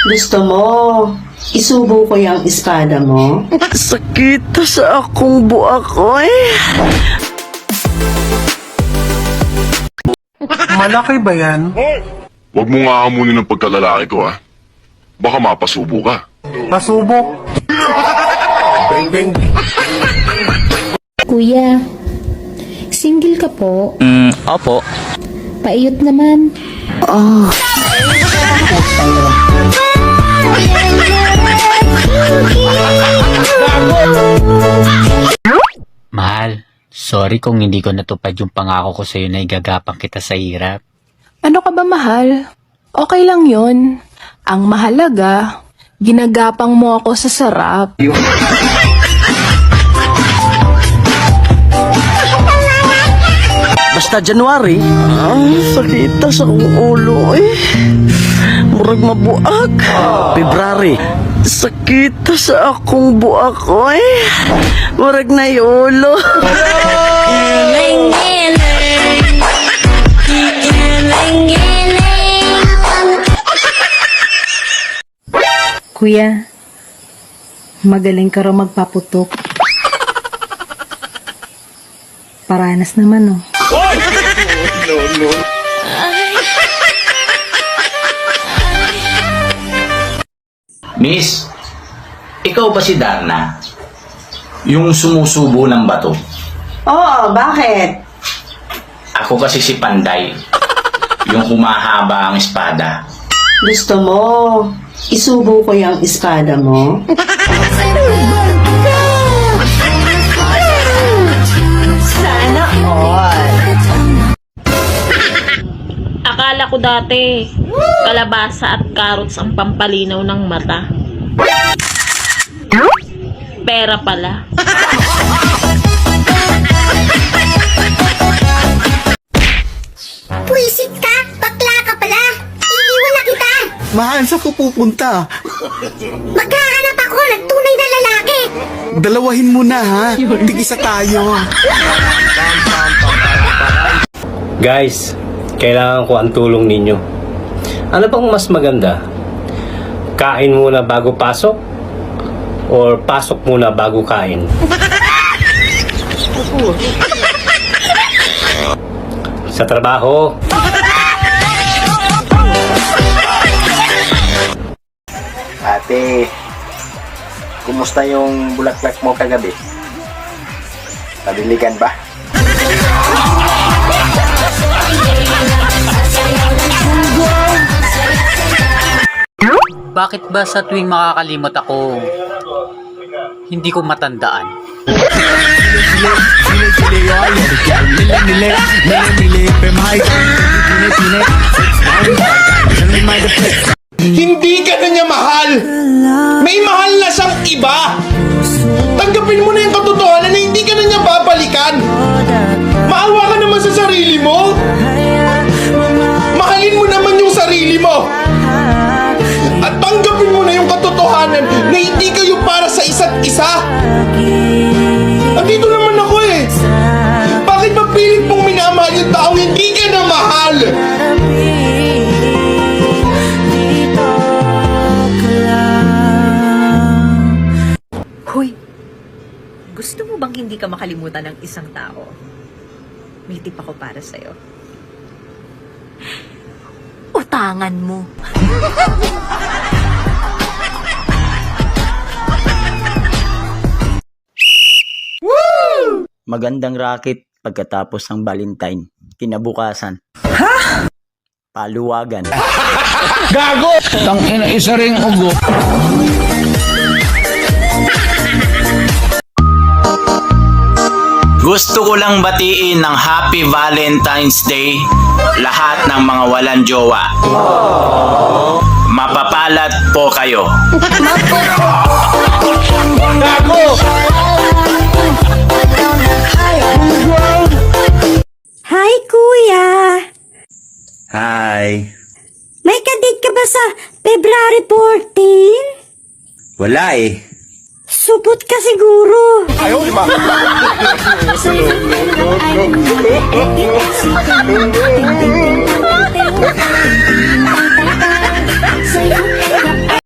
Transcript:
Gusto mo, isubo ko yung espada mo? Sakit sa akong buak, oy. Malaki ba yan? Huwag mo nga amunin ang pagkalalaki ko, ha? Baka mapasubo ka. Pasubok. Kuya, single ka po? Opo. Paiyot naman. Mahal, sorry kung hindi ko natupad yung pangako ko sa'yo na igagapang kita sa hirap. Ano ka ba, mahal? Okay lang yon. Ang mahalaga, ginagapang mo ako sa sarap. Basta January, sakit sa akong ulo, eh. Murag mabuak. February, sakit sa akong buak, oy. Murag na ulo. Kuya, magaling ka raw magpaputok. Paranas naman, oh. Miss, ikaw ba si Darna? Yung sumusubo ng bato? Oo, bakit? Ako kasi si Panday. Yung humahaba ang espada. Gusto mo, isubo ko yung espada mo? Sana all. Akala ko dati, kalabasa at carrots ang pampalinaw ng mata. Pera pala. Puisit ka? Bakla ka pala? Iiwan na kita! Mahal, saan ko pupunta? Maghahanap ako ng tunay na lalaki! Dalawahin mo na, ha? Tig-isa tayo. Guys, kailangan ko ang tulong ninyo. Ano bang mas maganda? Kain muna bago pasok? Or pasok muna bago kain? Sa trabaho. Ate, kumusta yung bulaklak mo kagabi? Nadiligan ba? Bakit ba sa tuwing makakalimot ako, hindi ko matandaan? Hindi ka na niya mahal! May mahal na siyang iba! Tanggapin mo na yung katotohanan na hindi ka na niya babalikan! Maawa ka naman sa sarili mo! Mahalin mo naman yung sarili mo! At tanggapin mo na yung katotohanan na hindi kayo para sa isa't isa! Andito naman ako eh! Bakit ba pilit mong minamahal yung taong hindi ka na mahal? Hoy, gusto mo bang hindi ka makalimutan ng isang tao? May tip ako para sa'yo. Utangan mo. Magandang racket pagkatapos ng Valentine. Kinabukasan. Ha? Paluwagan. Gago! Tangina, isa ring ugo. Gusto ko lang batiin ng Happy Valentine's Day lahat ng mga walang jowa. Mapapalad po kayo. Gago! Hi, kuya! Hi! May kadate ka ba sa February 14? Wala eh. Supot ka siguro. Ayaw, di ba? Ay,